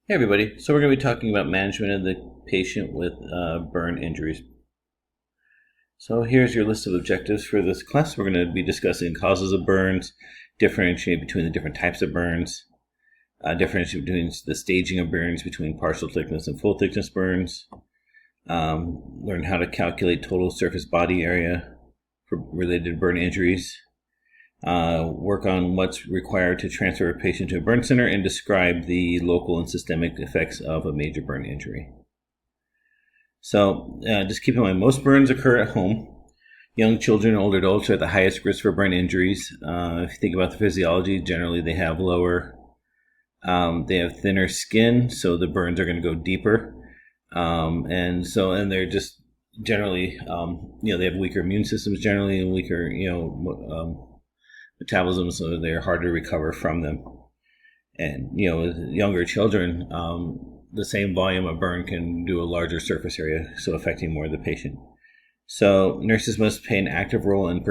Hey everybody, so we're going to be talking about management of the patient with burn injuries. So here's your list of objectives for this class. We're going to be discussing causes of burns, differentiate between the different types of burns, differentiate between the staging of burns between partial thickness and full thickness burns, learn how to calculate total surface body area for related to burn injuries, work on what's required to transfer a patient to a burn center, and describe the local and systemic effects of a major burn injury. So just keep in mind, most burns occur at home. Young children and older adults are at the highest risk for burn injuries. If you think about the physiology, generally they have they have thinner skin, so the burns are going to go deeper. And they're just generally, they have weaker immune systems generally and weaker, metabolism, so they're harder to recover from them. And with younger children, the same volume of burn can do a larger surface area, so affecting more of the patient. So nurses must play an active role in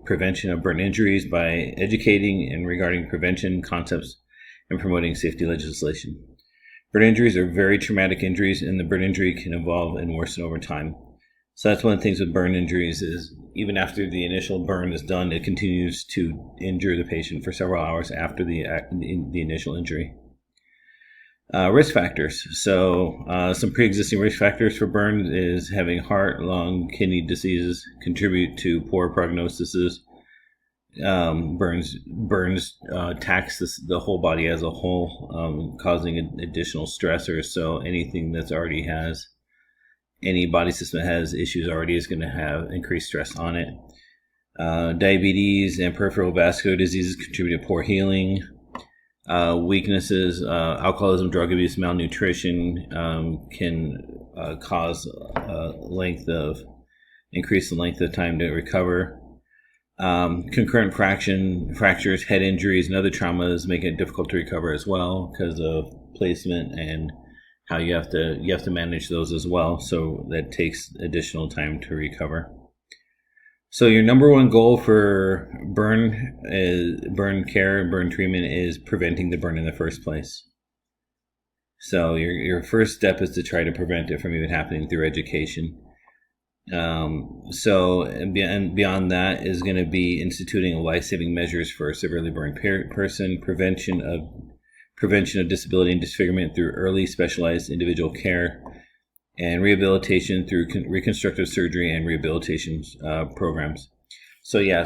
prevention of burn injuries by educating and regarding prevention concepts and promoting safety legislation. Burn injuries are very traumatic injuries, and the burn injury can evolve and worsen over time. So that's one of the things with burn injuries is even after the initial burn is done, it continues to injure the patient for several hours after the initial injury. Risk factors. So some pre-existing risk factors for burns is having heart, lung, kidney diseases contribute to poor prognoses. Burns tax the whole body as a whole, causing additional stressors. So anything that's already has any body system that has issues already is going to have increased stress on it. Diabetes and peripheral vascular diseases contribute to poor healing. Weaknesses, alcoholism, drug abuse, malnutrition can increase the length of time to recover. Concurrent fractures, head injuries, and other traumas make it difficult to recover as well because of placement and how you have to manage those as well. So that takes additional time to recover. So your number one goal for burn care and burn treatment is preventing the burn in the first place. So your first step is to try to prevent it from even happening through education. Beyond that is going to be instituting life-saving measures for a severely burned person, prevention of disability and disfigurement through early specialized individual care, and rehabilitation through reconstructive surgery and rehabilitation programs. So we go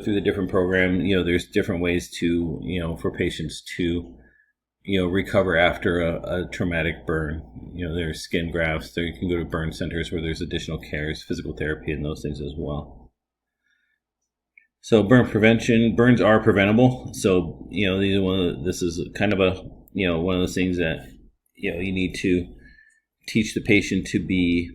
through the different program. There's different ways to, for patients to, recover after a traumatic burn. There's skin grafts. There you can go to burn centers where there's additional cares, physical therapy, and those things as well. So burn prevention, burns are preventable. So, this is kind of one of those things that, you need to teach the patient to be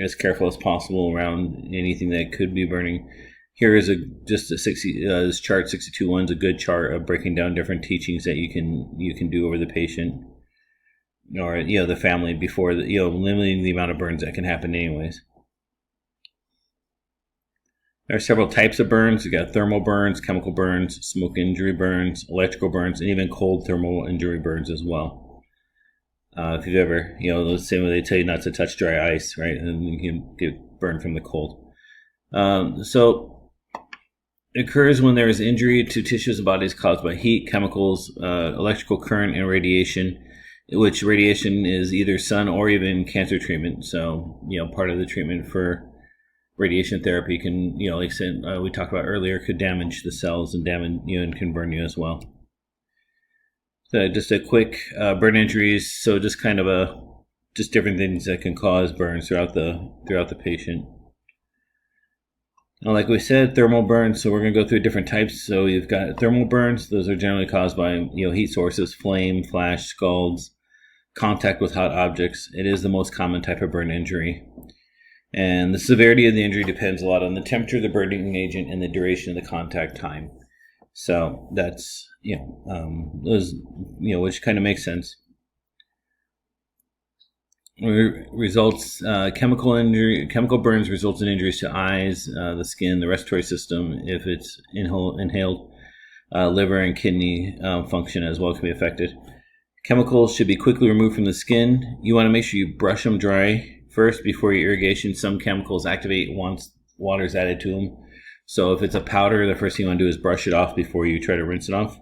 as careful as possible around anything that could be burning. Here is this chart 62.1 is a good chart of breaking down different teachings that you can do over the patient or, the family before, limiting the amount of burns that can happen anyways. There are several types of burns. You got thermal burns, chemical burns, smoke injury burns, electrical burns, and even cold thermal injury burns as well. If you've ever, the same way they tell you not to touch dry ice, right? And you can get burned from the cold. So it occurs when there is injury to tissues and bodies caused by heat, chemicals, electrical current, and radiation, which radiation is either sun or even cancer treatment. So, part of the treatment for radiation therapy can, like I said, we talked about earlier, could damage the cells and and can burn you as well. So just a quick burn injuries. So just kind of just different things that can cause burns throughout the patient. And like we said, thermal burns. So we're going to go through different types. So you've got thermal burns. Those are generally caused by heat sources, flame, flash, scalds, contact with hot objects. It is the most common type of burn injury. And the severity of the injury depends a lot on the temperature of the burning agent and the duration of the contact time. So that's, which kind of makes sense. Results, chemical burns results in injuries to eyes, the skin, the respiratory system. If it's inhaled, liver and kidney function as well can be affected. Chemicals should be quickly removed from the skin. You want to make sure you brush them dry first before your irrigation. Some chemicals activate once water is added to them. So if it's a powder, the first thing you want to do is brush it off before you try to rinse it off.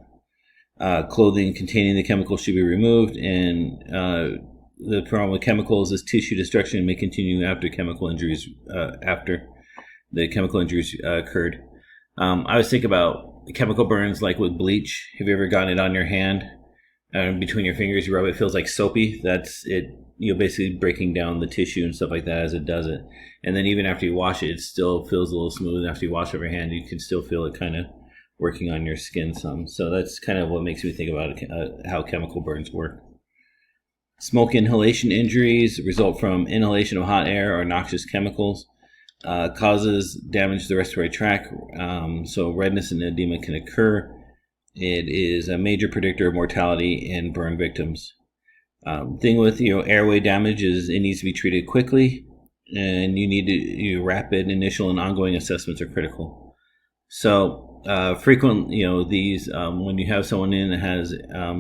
Clothing containing the chemical should be removed, and the problem with chemicals is tissue destruction may continue after chemical injuries after the chemical injuries occurred. I always think about chemical burns like with bleach. Have you ever gotten it on your hand? Between your fingers, you rub it, feels like soapy. That's it. Basically breaking down the tissue and stuff like that as it does it. And then even after you wash it, it still feels a little smooth. And after you wash over your hand, you can still feel it kind of working on your skin some. So that's kind of what makes me think about how chemical burns work. Smoke inhalation injuries result from inhalation of hot air or noxious chemicals. Causes damage to the respiratory tract. So redness and edema can occur. It is a major predictor of mortality in burn victims. Thing with airway damage is it needs to be treated quickly, and you need to rapid initial and ongoing assessments are critical. So frequent these when you have someone in that has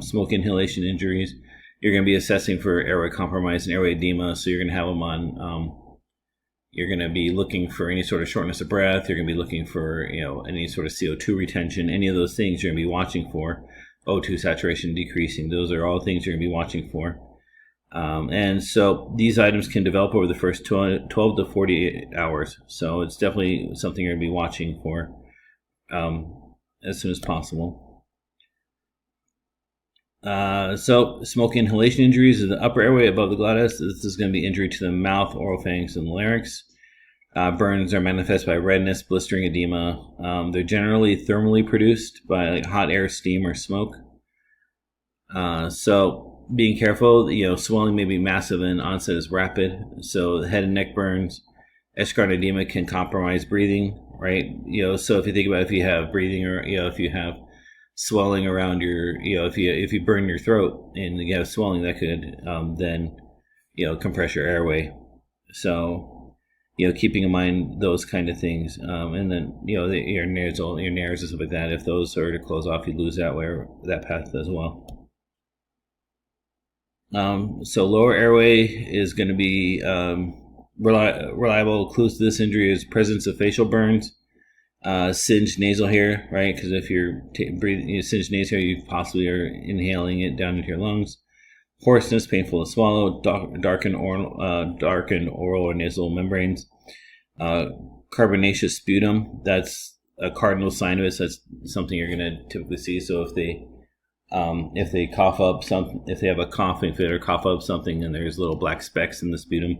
smoke inhalation injuries, you're going to be assessing for airway compromise and airway edema. So you're going to have them on. You're going to be looking for any sort of shortness of breath. You're going to be looking for, any sort of CO2 retention. Any of those things you're going to be watching for. O2 saturation decreasing. Those are all things you're going to be watching for. And so these items can develop over the first 12 to 48 hours. So it's definitely something you're going to be watching for as soon as possible. So smoke inhalation injuries is the upper airway above the glottis. This is going to be injury to the mouth, oropharynx, and larynx. Burns are manifest by redness, blistering, edema. They're generally thermally produced by hot air, steam, or smoke. So being careful, swelling may be massive and onset is rapid. So head and neck burns, eschar edema can compromise breathing, right? So if you think about if you have breathing or, if you have swelling around your, if you burn your throat and you have swelling, that could then, compress your airway. So, keeping in mind those kind of things, and then your nares and stuff like that. If those are to close off, you lose that path as well. So lower airway is going to be reliable clues to this injury is presence of facial burns. Singed nasal hair, right? Because if you're breathing singed nasal hair, you possibly are inhaling it down into your lungs. Hoarseness, painful to swallow. Darkened oral or nasal membranes. Carbonaceous sputum. That's a cardinal sign of it. So that's something you're going to typically see. So if they cough up something, if they have a coughing fit or cough up something, and there's little black specks in the sputum,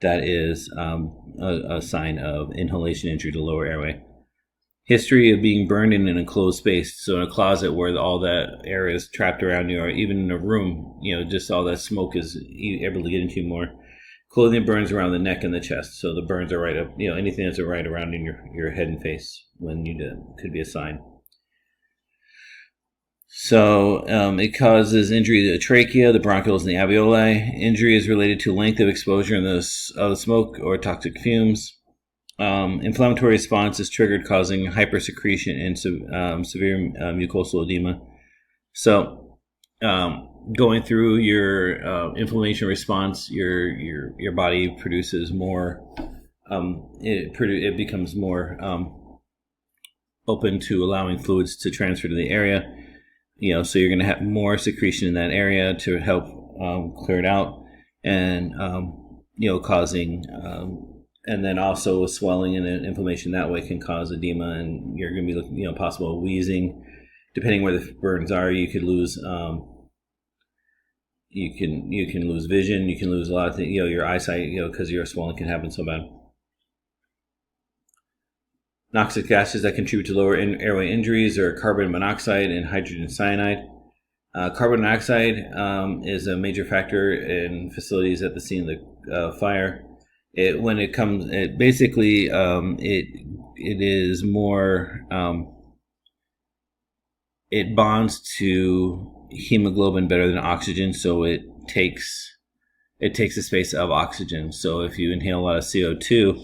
that is a sign of inhalation injury to lower airway. History of being burned in an enclosed space, so in a closet where all that air is trapped around you, or even in a room, just all that smoke is able to get into you more. Clothing burns around the neck and the chest, so the burns are right up, anything that's right around in your head and face when you could be a sign. So it causes injury to the trachea, the bronchioles, and the alveoli. Injury is related to length of exposure in the smoke or toxic fumes. Inflammatory response is triggered, causing hypersecretion and severe mucosal edema. So, going through your inflammation response, your body produces more. It becomes more open to allowing fluids to transfer to the area. So you're going to have more secretion in that area to help clear it out, and causing. And then also swelling and inflammation that way can cause edema, and you're going to be looking, possible wheezing. Depending where the burns are, you could lose. You can lose vision. You can lose a lot of things. Your eyesight. Because your swelling can happen so bad. Noxious gases that contribute to lower airway injuries are carbon monoxide and hydrogen cyanide. Carbon monoxide is a major factor in facilities at the scene of the fire. It is more. It bonds to hemoglobin better than oxygen, so it takes the space of oxygen. So if you inhale a lot of CO2,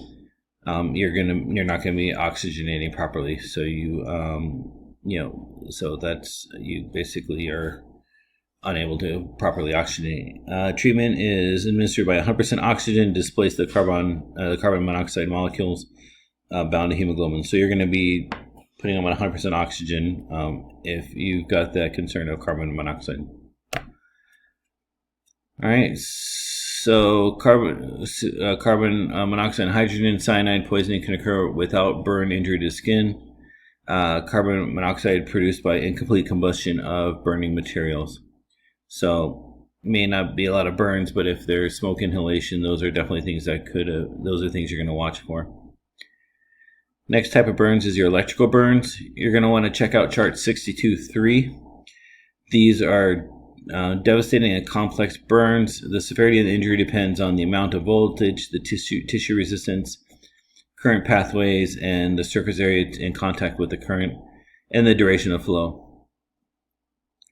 you're not gonna be oxygenating properly. So so that's you basically are unable to properly oxygenate. Treatment is administered by 100% oxygen to displace the carbon monoxide molecules bound to hemoglobin. So you're going to be putting them on 100% oxygen if you've got that concern of carbon monoxide. All right, so carbon monoxide and hydrogen cyanide poisoning can occur without burn injury to skin. Carbon monoxide produced by incomplete combustion of burning materials. So may not be a lot of burns, but if there's smoke inhalation, those are definitely things that those are things you're going to watch for. Next type of burns is your electrical burns. You're going to want to check out chart 62.3. These are devastating and complex burns. The severity of the injury depends on the amount of voltage, the tissue resistance, current pathways, and the surface area in contact with the current, and the duration of flow.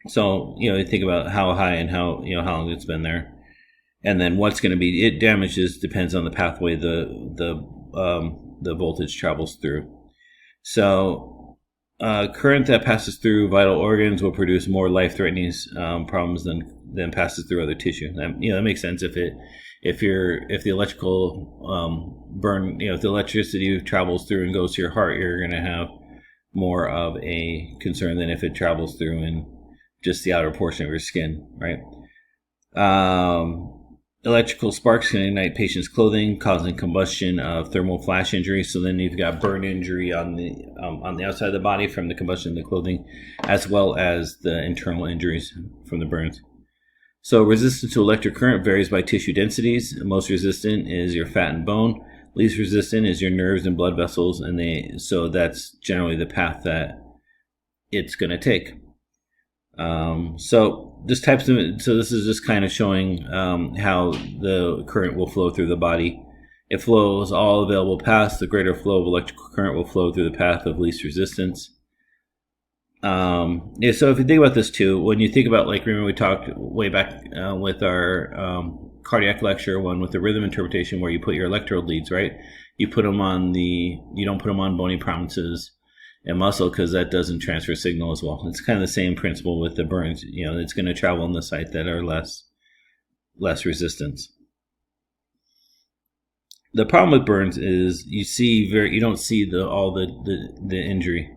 So, you think about how high and how long it's been there. And then what's going to be it damages depends on the pathway the voltage travels through. So current that passes through vital organs will produce more life-threatening problems than passes through other tissue. That makes sense if the electrical burn, if the electricity travels through and goes to your heart, you're going to have more of a concern than if it travels through in just the outer portion of your skin, right? Electrical sparks can ignite patients' clothing, causing combustion of thermal flash injury. So then you've got burn injury on the outside of the body from the combustion of the clothing, as well as the internal injuries from the burns. So resistance to electric current varies by tissue densities. Most resistant is your fat and bone. Least resistant is your nerves and blood vessels, so that's generally the path that it's going to take. So this is just kind of showing how the current will flow through the body. It flows all available paths. The greater flow of electrical current will flow through the path of least resistance. So if you think about this too, when you think about, remember we talked way back with our cardiac lecture one with the rhythm interpretation, where you put your electrode leads, right? You don't put them on bony prominences and muscle, because that doesn't transfer signal as well. It's kind of the same principle with the burns. It's going to travel on the site that are less resistance. The problem with burns is you don't see all the injury.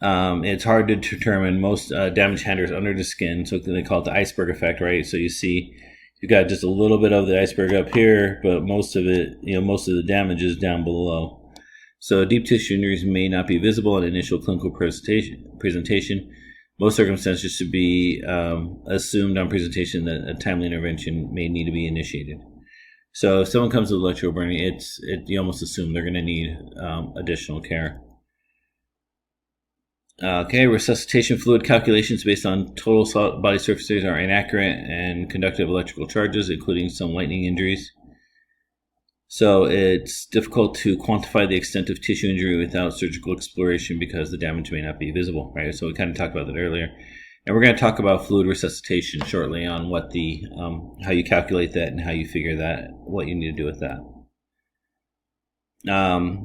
It's hard to determine. Most damage happens under the skin, so they call it the iceberg effect, right? So you've got just a little bit of the iceberg up here, but most of the damage is down below. So deep tissue injuries may not be visible in initial clinical presentation. Most circumstances should be assumed on presentation that a timely intervention may need to be initiated. So if someone comes with electrical burning, you almost assume they're going to need additional care. Resuscitation fluid calculations based on total body surface areas are inaccurate and conductive electrical charges, including some lightning injuries. So it's difficult to quantify the extent of tissue injury without surgical exploration because the damage may not be visible, right? So we kind of talked about that earlier. And we're going to talk about fluid resuscitation shortly on how you calculate that and how you figure that, what you need to do with that.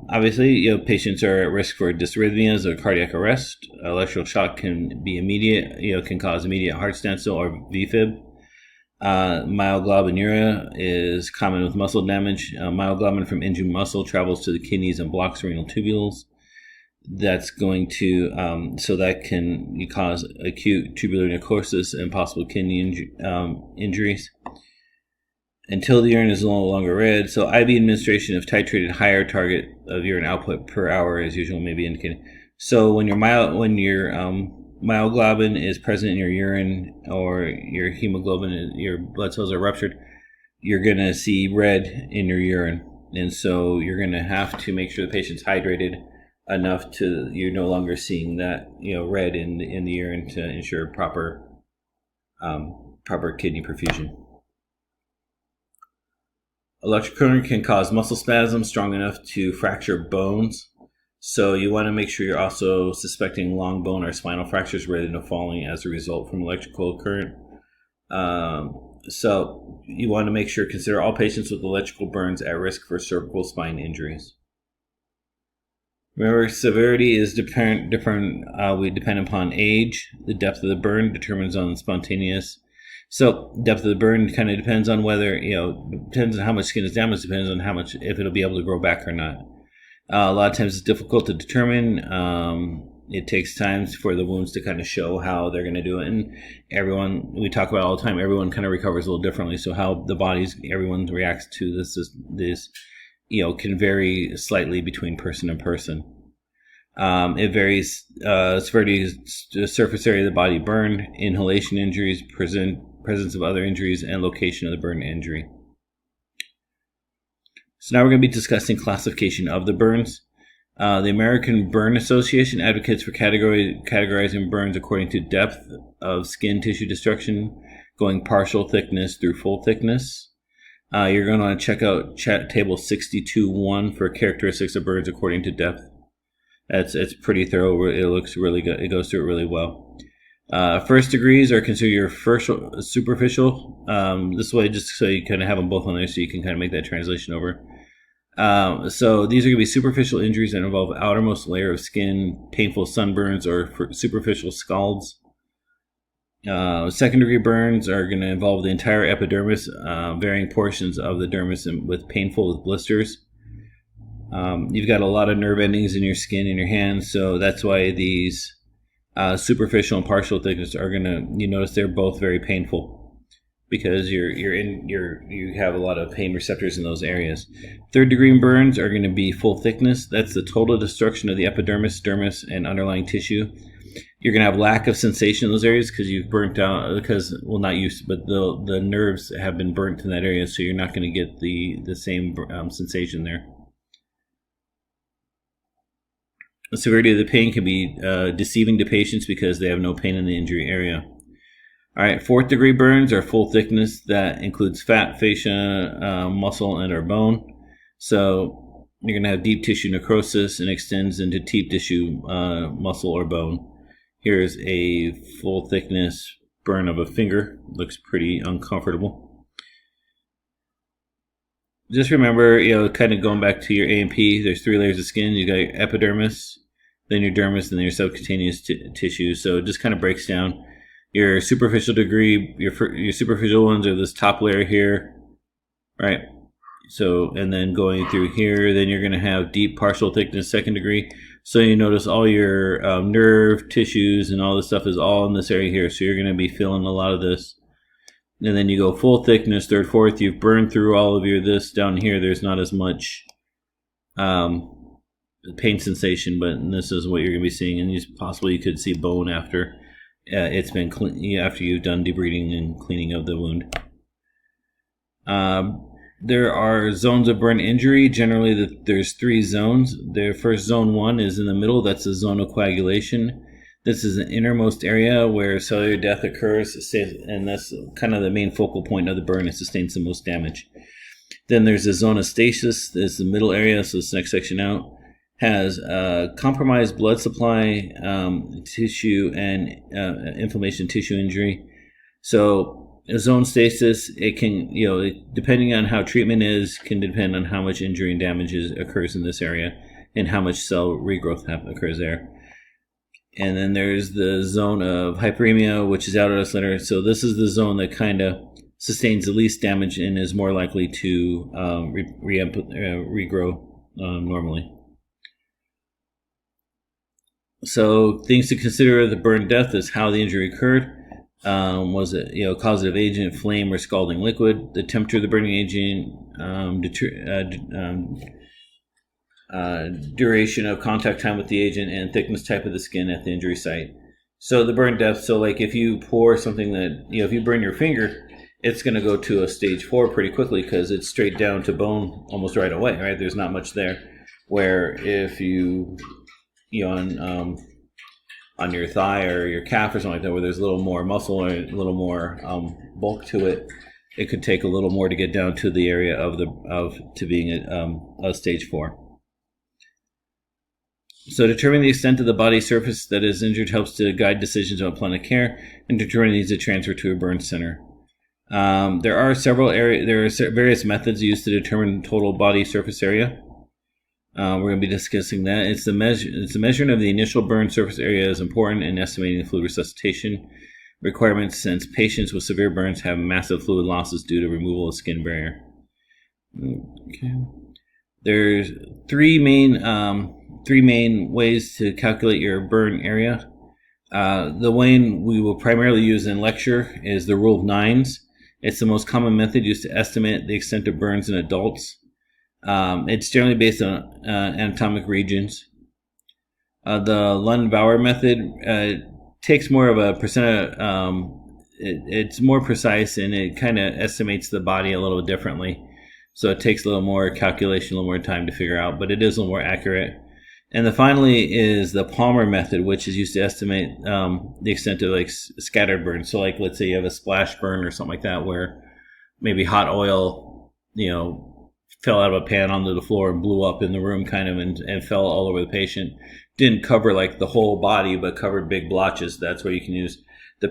Obviously, patients are at risk for dysrhythmias or cardiac arrest. Electrical shock can be immediate, can cause immediate heart standstill or VFib. Myoglobinuria is common with muscle damage. Myoglobin from injured muscle travels to the kidneys and blocks renal tubules. That's going to so that can cause acute tubular necrosis and possible kidney injuries until the urine is no longer red. So IV administration of titrated higher target of urine output per hour as usual may be indicated. So when your myoglobin is present in your urine, or your hemoglobin, your blood cells are ruptured, you're going to see red in your urine. And so you're going to have to make sure the patient's hydrated enough to you're no longer seeing that red in the urine to ensure proper kidney perfusion. Electric current can cause muscle spasms strong enough to fracture bones. So you want to make sure you're also suspecting long bone or spinal fractures related to falling as a result from electrical current. So you want to consider all patients with electrical burns at risk for cervical spine injuries. Remember, severity is depend upon age. The depth of the burn determines on spontaneous So depth of the burn kind of depends on whether, depends on how much skin is damaged, depends on how much, if it'll be able to grow back or not. A lot of times it's difficult to determine. It takes time for the wounds to kind of show how they're going to do it. And everyone, we talk about all the time, everyone kind of recovers a little differently. So how everyone reacts to this, can vary slightly between person and person. It varies severity, surface area of the body burn, inhalation injuries, presence of other injuries, and location of the burn injury. So now we're going to be discussing classification of the burns. The American Burn Association advocates for categorizing burns according to depth of skin tissue destruction, going partial thickness through full thickness. You're going to want to check out table 62.1 for characteristics of burns according to depth. It's pretty thorough. It looks really good. It goes through it really well. First degrees are considered your superficial. This way, just so you kind of have them both on there, so you can kind of make that translation over. So these are going to be superficial injuries that involve outermost layer of skin, painful sunburns, or superficial scalds. Second degree burns are going to involve the entire epidermis, varying portions of the dermis with blisters. You've got a lot of nerve endings in your skin in your hands, so that's why these superficial and partial thickness are you notice they're both very painful, because you have a lot of pain receptors in those areas. Third degree burns are going to be full thickness. That's the total destruction of the epidermis, dermis, and underlying tissue. You're going to have lack of sensation in those areas because you've burnt out, but the nerves have been burnt in that area, so you're not going to get the same sensation there. The severity of the pain can be deceiving to patients because they have no pain in the injury area. All right, fourth degree burns are full thickness that includes fat, fascia, muscle, and or bone. So you're going to have deep tissue necrosis and extends into deep tissue, muscle, or bone. Here's a full thickness burn of a finger. Looks pretty uncomfortable. Just remember, kind of going back to your A&P, there's 3 layers of skin. You got your epidermis, then your dermis, and then your subcutaneous tissue. So it just kind of breaks down. Your superficial degree, your superficial ones are this top layer here, right? So, and then going through here, then you're going to have deep partial thickness, second degree. So you notice all your nerve tissues and all this stuff is all in this area here. So you're going to be feeling a lot of this. And then you go full thickness, third, fourth. You've burned through all of this down here. There's not as much pain sensation, but this is what you're going to be seeing. And possibly you could see bone after it's been after you've done debriding and cleaning of the wound. There are zones of burn injury. Generally, there's 3 zones. The first zone 1 is in the middle. That's the zone of coagulation. This is an innermost area where cellular death occurs, and that's kind of the main focal point of the burn. It sustains the most damage. Then there's a zone of stasis. This is the middle area, so this next section out has compromised blood supply, tissue, and inflammation, tissue injury. So a zone stasis, it can, depending on how treatment is, can depend on how much injury and damage occurs in this area and how much cell regrowth occurs there. And then there's the zone of hyperemia, which is out of center. So this is the zone that kind of sustains the least damage and is more likely to regrow normally. So things to consider the burn death is how the injury occurred. Was it causative agent, flame, or scalding liquid? The temperature of the burning agent, duration of contact time with the agent, and thickness type of the skin at the injury site. So the burn depth. So like if you pour something that if you burn your finger, it's going to go to a stage 4 pretty quickly because it's straight down to bone almost right away. Right, there's not much there. Where if you on your thigh or your calf or something like that, where there's a little more muscle or a little more bulk to it, it could take a little more to get down to the area to being a stage 4. So determining the extent of the body surface that is injured helps to guide decisions about plan of care and determine needs to transfer to a burn center. There are various methods used to determine total body surface area. We're going to be discussing that. The measurement of the initial burn surface area is important in estimating the fluid resuscitation. requirements since patients with severe burns have massive fluid losses due to removal of skin barrier. Okay. There's three main ways to calculate your burn area. The one we will primarily use in lecture is the rule of nines. It's the most common method used to estimate the extent of burns in adults. It's generally based on anatomic regions. The Lund-Bauer method takes more of a percent. It's more precise, and it kind of estimates the body a little differently. So it takes a little more calculation, a little more time to figure out, but it is a little more accurate. And then finally is the Palmer method, which is used to estimate the extent of like scattered burns. So like, let's say you have a splash burn or something like that, where maybe hot oil, fell out of a pan onto the floor and blew up in the room kind of and fell all over the patient. Didn't cover like the whole body, but covered big blotches. That's where you can use the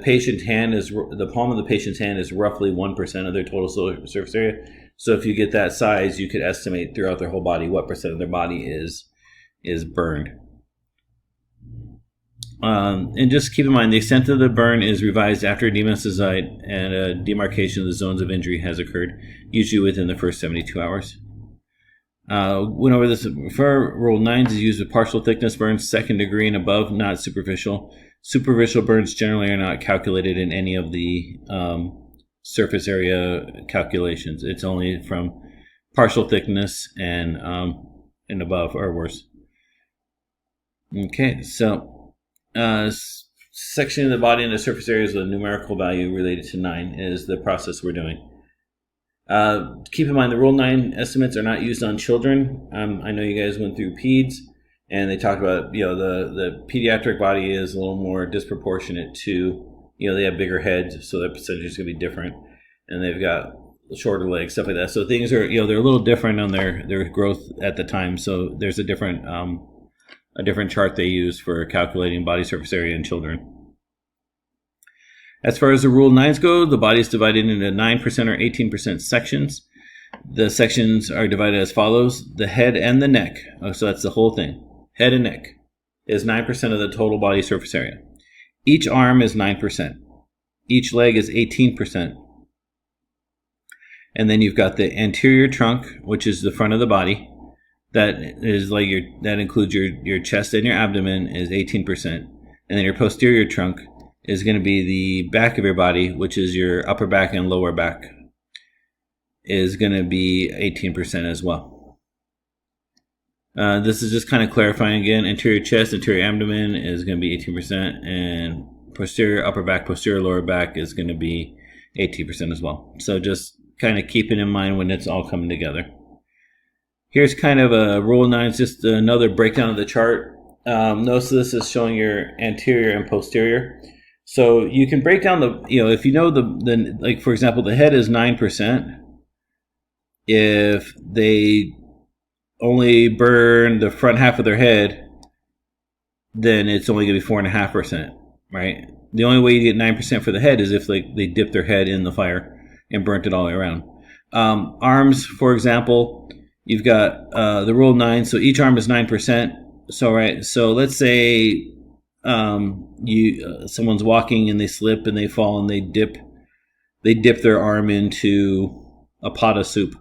palm of the patient's hand is roughly 1% of their total surface area. So if you get that size, you could estimate throughout their whole body what percent of their body is burned. And just keep in mind, the extent of the burn is revised after edema subsides and a demarcation of the zones of injury has occurred, usually within the first 72 hours. Went over this before. Rule 9 is used with partial thickness burns, second degree and above, not superficial. Superficial burns generally are not calculated in any of the surface area calculations. It's only from partial thickness and above or worse. Okay, so section of the body and the surface areas with a numerical value related to 9 is the process we're doing. Keep in mind, the Rule 9 estimates are not used on children. I know you guys went through peds, and they talked about, the pediatric body is a little more disproportionate to, they have bigger heads, so their percentage is going to be different, and they've got shorter legs, stuff like that. So things are, they're a little different on their growth at the time. So there's a different chart they use for calculating body surface area in children. As far as the Rule 9s go, the body is divided into 9% or 18% sections. The sections are divided as follows. The head and the neck, so that's the whole thing, head and neck, is 9% of the total body surface area. Each arm is 9%. Each leg is 18%. And then you've got the anterior trunk, which is the front of the body. That includes your chest and your abdomen is 18%. And then your posterior trunk is going to be the back of your body, which is your upper back and lower back, is going to be 18% as well. This is just kind of clarifying again. Anterior chest, anterior abdomen is going to be 18%, and posterior upper back, posterior lower back is going to be 18% as well. So just kind of keep it in mind when it's all coming together. Here's kind of a Rule 9, just another breakdown of the chart. Notice this is showing your anterior and posterior. So you can break down if you know the like, for example, the head is 9%. If they only burn the front half of their head, then it's only going to be 4.5%, right? The only way you get 9% for the head is if they dip their head in the fire and burnt it all the way around. Arms, for example, you've got the Rule 9, so each arm is 9%. So let's say someone's walking and they slip and they fall and they dip their arm into a pot of soup,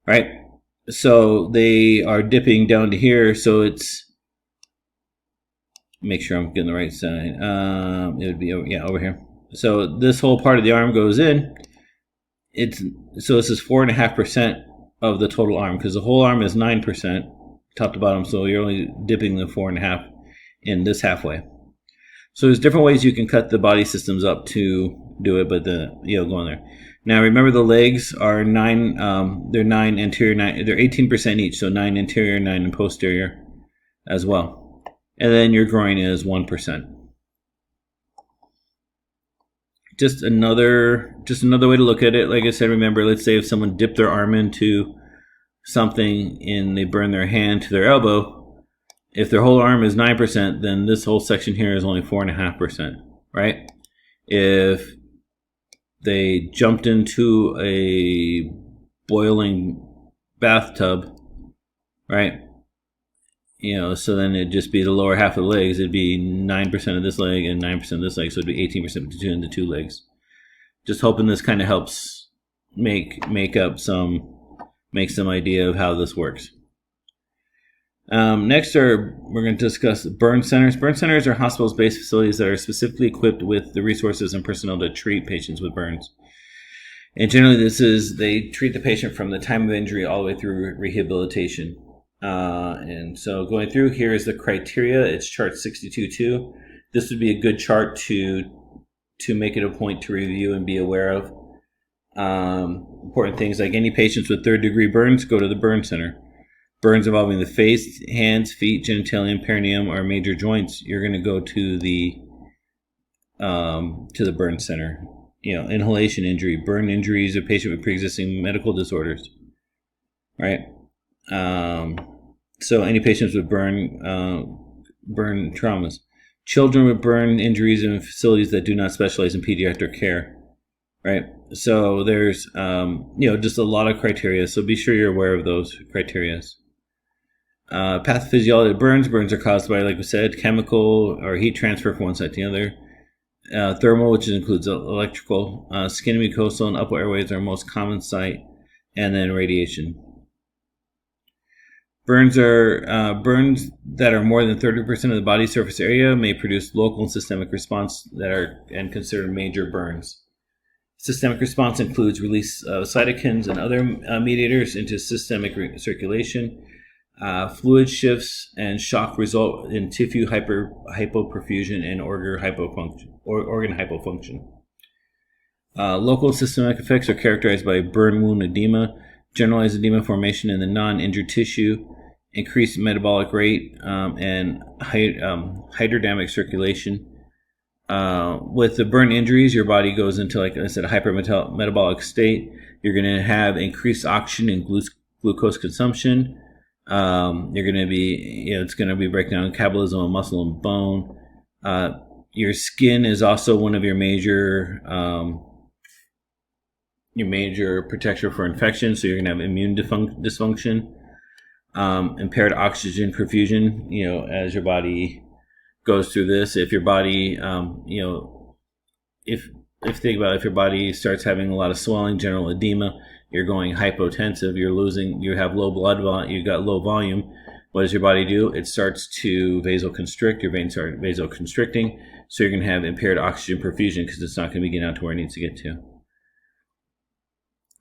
right? So they are dipping down to here. So it's, make sure I'm getting the right side. It would be over here. So this whole part of the arm goes in. So this is 4.5% of the total arm, because the whole arm is 9% top to bottom. So you're only dipping the 4.5 in this halfway. So there's different ways you can cut the body systems up to do it, but going there. Now remember, the legs are 9. They're 9 anterior, 9. They're 18% each, so 9 anterior, 9 and posterior as well. And then your groin is 1%. Just another way to look at it. Like I said, remember, let's say if someone dipped their arm into something and they burn their hand to their elbow. If their whole arm is 9%, then this whole section here is only 4.5%, right? If they jumped into a boiling bathtub, right? So then it'd just be the lower half of the legs. It'd be 9% of this leg and 9% of this leg, so it'd be 18% between the two legs. Just hoping this kind of helps make some idea of how this works. Next, we're going to discuss burn centers. Burn centers are hospitals-based facilities that are specifically equipped with the resources and personnel to treat patients with burns. And generally, they treat the patient from the time of injury all the way through rehabilitation. And so going through here is the criteria. It's chart 62.2. This would be a good chart to make it a point to review and be aware of. Important things like any patients with third-degree burns, go to the burn center. Burns involving the face, hands, feet, genitalia, perineum, or major joints, you're going to go to the burn center. Inhalation injury, burn injuries, a patient with pre-existing medical disorders, right? So any patients with burn traumas, children with burn injuries in facilities that do not specialize in pediatric care, right? So there's just a lot of criteria. So be sure you're aware of those criteria. Pathophysiology of burns are caused by, like we said, chemical or heat transfer from one side to the other. Thermal, which includes electrical. Skin, mucosal, and upper airways are most common site, and then radiation. Burns that are more than 30% of the body surface area may produce local and systemic response that are considered major burns. Systemic response includes release of cytokines and other mediators into systemic circulation. Fluid shifts and shock result in tissue hypoperfusion and organ hypofunction. Local systemic effects are characterized by burn wound edema, generalized edema formation in the non-injured tissue, increased metabolic rate, and hydrodynamic circulation. With the burn injuries, your body goes into, like I said, a hypermetabolic state. You're going to have increased oxygen and glucose consumption. You're going to be, it's going to be breaking down metabolism of muscle and bone. Your skin is also one of your major protection for infection. So you're going to have immune dysfunction, impaired oxygen perfusion, as your body goes through this. If your body, if your body starts having a lot of swelling, general edema, you're going hypotensive, you have low blood volume, you got low volume. What does your body do? It starts to vasoconstrict, your veins start vasoconstricting, so you're going to have impaired oxygen perfusion because it's not going to be getting out to where it needs to get to.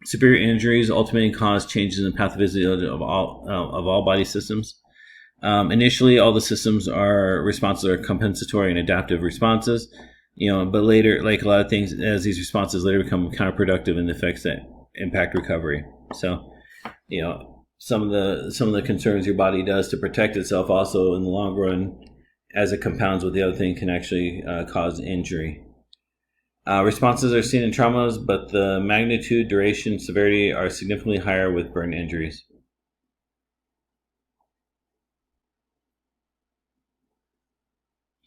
Severe injuries ultimately cause changes in pathophysiology of all body systems. Initially, all the systems responses are compensatory and adaptive responses, but later, like a lot of things, as these responses later become counterproductive in the effects that impact recovery. So, some of the concerns your body does to protect itself also in the long run, as it compounds with the other thing, can actually cause injury. Responses are seen in traumas, but the magnitude, duration, severity are significantly higher with burn injuries.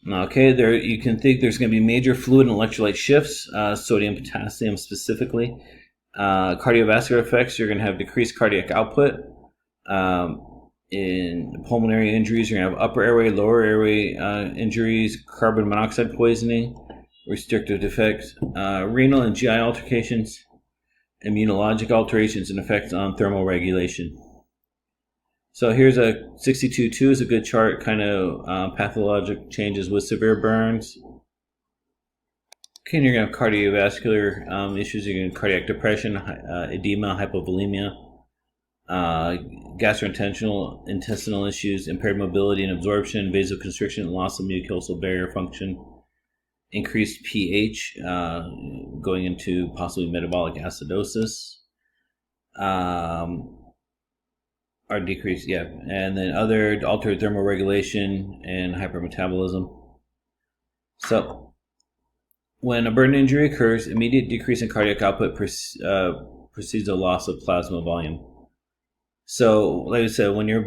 Okay, you can think there's going to be major fluid and electrolyte shifts, sodium, potassium specifically. Cardiovascular effects, you're going to have decreased cardiac output. In pulmonary injuries, you're going to have upper airway, lower airway injuries, carbon monoxide poisoning, restrictive defects, renal and GI altercations, immunologic alterations, and effects on thermal regulation. So here's a 62.2 is a good chart, kind of pathologic changes with severe burns. Okay, and you're going to have cardiovascular issues. You're going to have cardiac depression, edema, hypovolemia, gastrointestinal issues, impaired mobility and absorption, vasoconstriction, loss of mucosal barrier function, increased pH, going into possibly metabolic acidosis, or decreased, and then other altered thermal regulation and hypermetabolism. So, when a burn injury occurs, immediate decrease in cardiac output precedes a loss of plasma volume. So, like I said, when you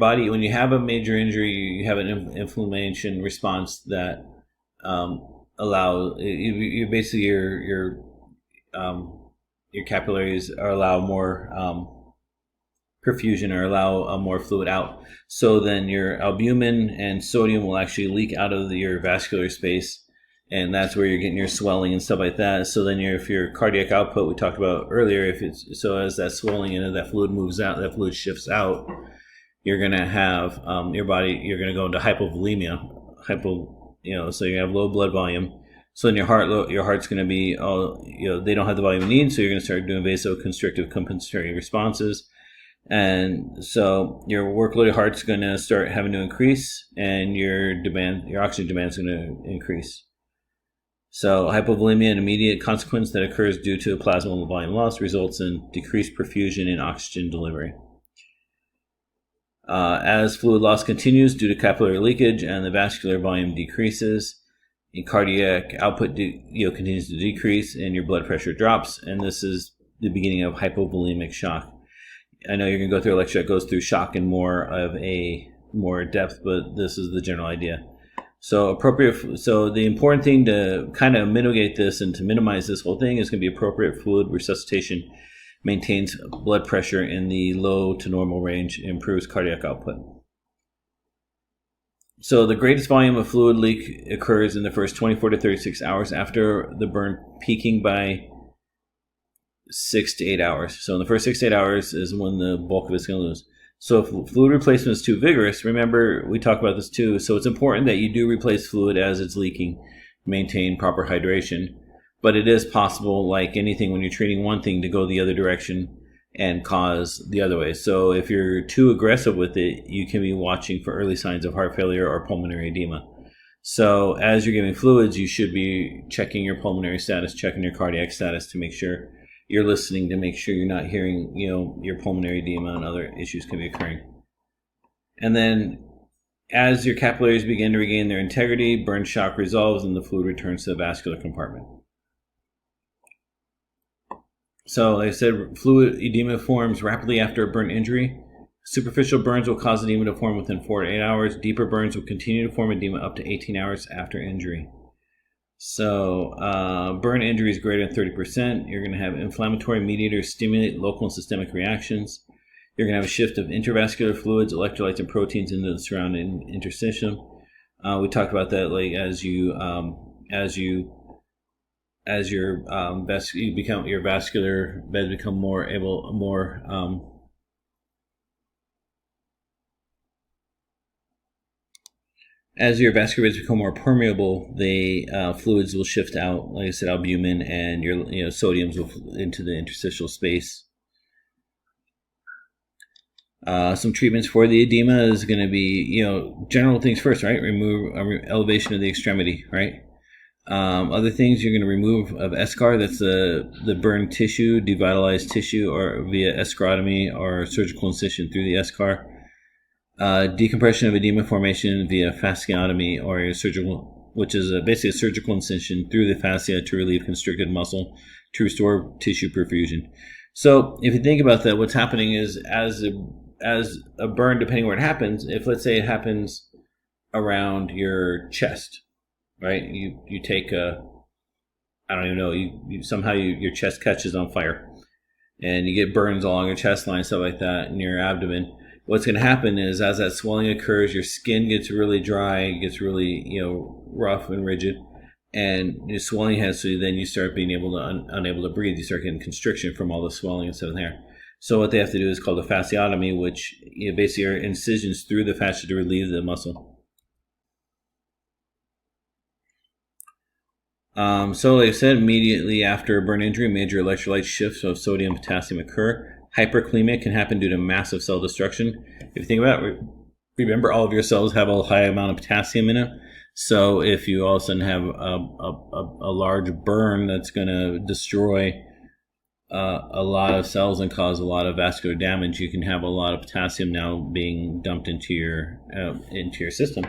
have a major injury, you have an inflammation response that you basically your capillaries allow more perfusion or allow more fluid out. So then your albumin and sodium will actually leak out of your vascular space, and that's where you're getting your swelling and stuff like that. So then if your cardiac output we talked about earlier, as that swelling and that fluid moves out, that fluid shifts out, you're going to have your body, you're going to go into hypovolemia, so you have low blood volume. So then your heart's going to be, they don't have the volume it needs, so you're going to start doing vasoconstrictive compensatory responses. And so your workload heart's going to start having to increase, and your oxygen demand is going to increase. So hypovolemia, an immediate consequence that occurs due to plasma volume loss, results in decreased perfusion and oxygen delivery. As fluid loss continues due to capillary leakage and the vascular volume decreases, your cardiac output continues to decrease, and your blood pressure drops, and this is the beginning of hypovolemic shock. I know you're going to go through a lecture that goes through shock in more depth, but this is the general idea. So the important thing to kind of mitigate this and to minimize this whole thing is going to be appropriate fluid resuscitation. Maintains blood pressure in the low to normal range, improves cardiac output. So the greatest volume of fluid leak occurs in the first 24 to 36 hours after the burn, peaking by 6 to 8 hours. So in the first 6 to 8 hours is when the bulk of it's going to lose. So if fluid replacement is too vigorous, remember we talked about this too, so it's important that you do replace fluid as it's leaking, maintain proper hydration. But it is possible, like anything, when you're treating one thing to go the other direction and cause the other way. So if you're too aggressive with it, you can be watching for early signs of heart failure or pulmonary edema. So as you're giving fluids, you should be checking your pulmonary status, checking your cardiac status to make sure you're listening, to make sure you're not hearing, your pulmonary edema and other issues can be occurring. And then as your capillaries begin to regain their integrity, burn shock resolves and the fluid returns to the vascular compartment. So, like I said, fluid edema forms rapidly after a burn injury. Superficial burns will cause edema to form within 4 to 8 hours. Deeper burns will continue to form edema up to 18 hours after injury. So, burn injuries greater than 30%. You're going to have inflammatory mediators stimulate local and systemic reactions. You're going to have a shift of intravascular fluids, electrolytes, and proteins into the surrounding interstitium. We talked about that, like your vascular beds become as your vascular beds become more permeable, the fluids will shift out. Like I said, albumin and your sodiums will into the interstitial space. Some treatments for the edema is going to be general things first, right? Remove elevation of the extremity, right? Other things you're going to remove of eschar, that's the burned tissue, devitalized tissue, or via escharotomy or surgical incision through the eschar. Decompression of edema formation via fasciotomy or surgical, which is basically a surgical incision through the fascia to relieve constricted muscle to restore tissue perfusion. So if you think about that, what's happening is as a burn, depending where it happens, if let's say it happens around your chest, right? You take I don't even know, you somehow your chest catches on fire and you get burns along your chest line, stuff like that, in your abdomen. What's going to happen is as that swelling occurs, your skin gets really dry, gets really rough and rigid, and your swelling has, so then you start being unable to breathe. You start getting constriction from all the swelling and stuff in there. So what they have to do is called a fasciotomy, which basically are incisions through the fascia to relieve the muscle. So like I said, immediately after a burn injury, major electrolyte shifts of sodium and potassium occur. Hyperkalemia can happen due to massive cell destruction. If you think about it, remember all of your cells have a high amount of potassium in it. So if you all of a sudden have a large burn that's going to destroy a lot of cells and cause a lot of vascular damage, you can have a lot of potassium now being dumped into your system.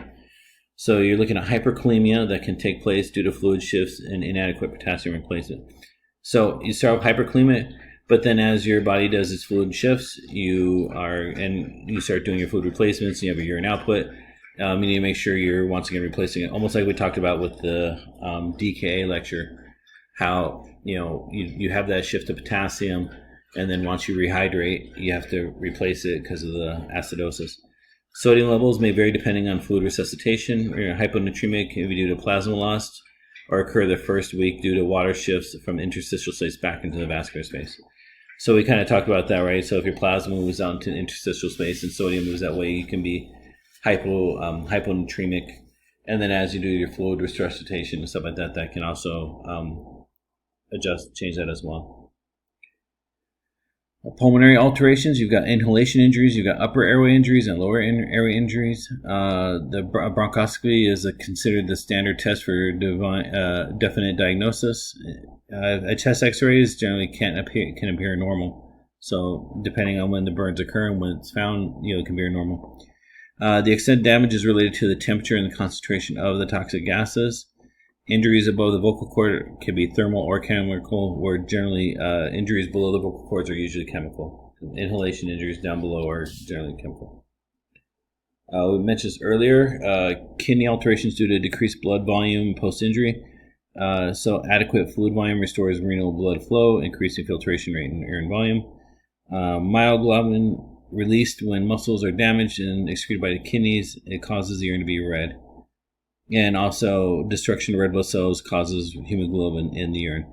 So you're looking at hyperkalemia that can take place due to fluid shifts and inadequate potassium replacement. So you start with hyperkalemia, but then as your body does its fluid shifts, you start doing your fluid replacements, and you have a urine output. You need to make sure you're once again replacing it, almost like we talked about with the DKA lecture, how you have that shift of potassium, And then once you rehydrate, you have to replace it because of the acidosis. Sodium levels may vary depending on fluid resuscitation. Hyponatremic can be due to plasma loss or occur the first week due to water shifts from interstitial space back into the vascular space. So we kind of talked about that, right? So if your plasma moves out into interstitial space and sodium moves that way, you can be hyponatremic. And then as you do your fluid resuscitation and stuff like that, that can also change that as well. Pulmonary alterations, you've got inhalation injuries, you've got upper airway injuries and lower airway injuries. The bronchoscopy is considered the standard test for definite diagnosis. A chest x-rays generally can appear normal. So depending on when the burns occur and when it's found, it can appear normal. The extent damage is related to the temperature and the concentration of the toxic gases. Injuries above the vocal cord can be thermal or chemical, where generally injuries below the vocal cords are usually chemical. Inhalation injuries down below are generally chemical. We mentioned this earlier, kidney alterations due to decreased blood volume post-injury. So adequate fluid volume restores renal blood flow, increasing filtration rate and urine volume. Myoglobin released when muscles are damaged and excreted by the kidneys, it causes the urine to be red. And also, destruction of red blood cells causes hemoglobin in the urine.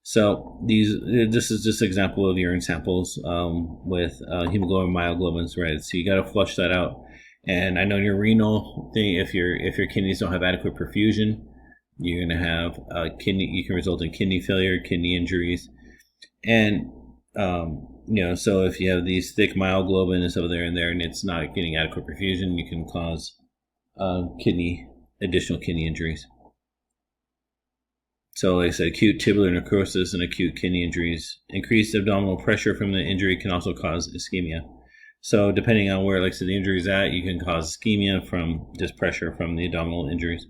So this is just an example of urine samples with hemoglobin, myoglobin's red. So you got to flush that out. And I know in your renal thing, if your kidneys don't have adequate perfusion, you're going to have you can result in kidney failure, kidney injuries, and so if you have these thick myoglobin and stuff there and it's not getting adequate perfusion, you can cause additional kidney injuries. So like I said, acute tubular necrosis and acute kidney injuries. Increased abdominal pressure from the injury can also cause ischemia. So depending on where, like I said, the injury is at, you can cause ischemia from just pressure from the abdominal injuries.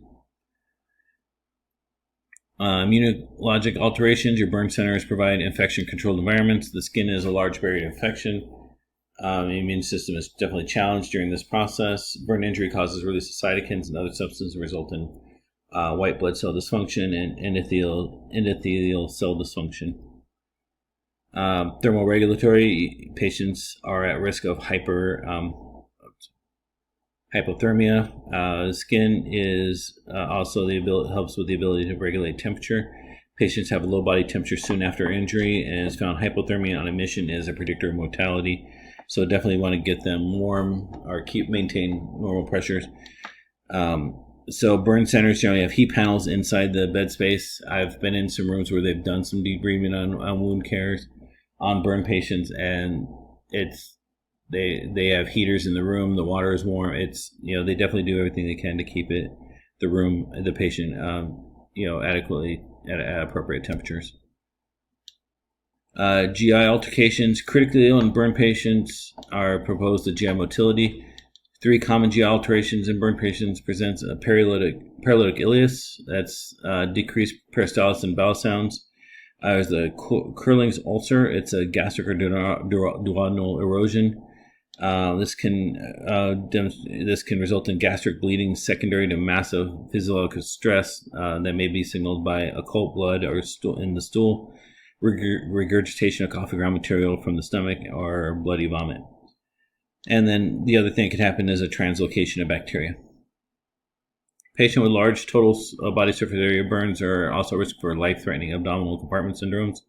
Immunologic alterations. Your burn centers provide infection-controlled environments. The skin is a large barrier to infection. The immune system is definitely challenged during this process. Burn injury causes release of cytokines and other substances that result in white blood cell dysfunction and endothelial cell dysfunction. Thermoregulatory, patients are at risk of hypothermia. Skin is also helps with the ability to regulate temperature. Patients have a low body temperature soon after injury, and it's found hypothermia on admission is a predictor of mortality. So definitely want to get them warm or maintain normal pressures. So burn centers generally have heat panels inside the bed space. I've been in some rooms where they've done some debridement on wound cares on burn patients, and they have heaters in the room. The water is warm. They definitely do everything they can to keep the patient adequately at appropriate temperatures. GI altercations. Critically ill and burn patients are proposed to GI motility. 3 common GI alterations in burn patients presents a paralytic ileus. That's decreased peristalsis and bowel sounds. There's the Curling's ulcer. It's a gastric or duodenal erosion. This can result in gastric bleeding secondary to massive physiological stress that may be signaled by occult blood or in the stool, regurgitation of coffee ground material from the stomach, or bloody vomit. And then the other thing that could happen is a translocation of bacteria. Patient with large total body surface area burns are also at risk for life-threatening abdominal compartment syndromes.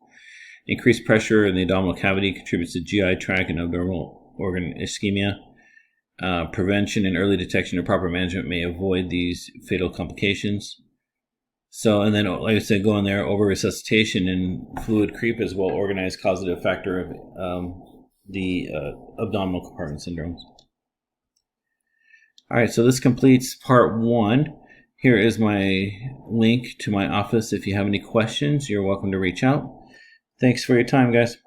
Increased pressure in the abdominal cavity contributes to GI tract and abdominal organ ischemia. Prevention and early detection or proper management may avoid these fatal complications. So, and then, like I said, going there, over-resuscitation and fluid creep is a well-organized causative factor of the abdominal compartment syndromes. All right, so this completes part 1. Here is my link to my office. If you have any questions, you're welcome to reach out. Thanks for your time, guys.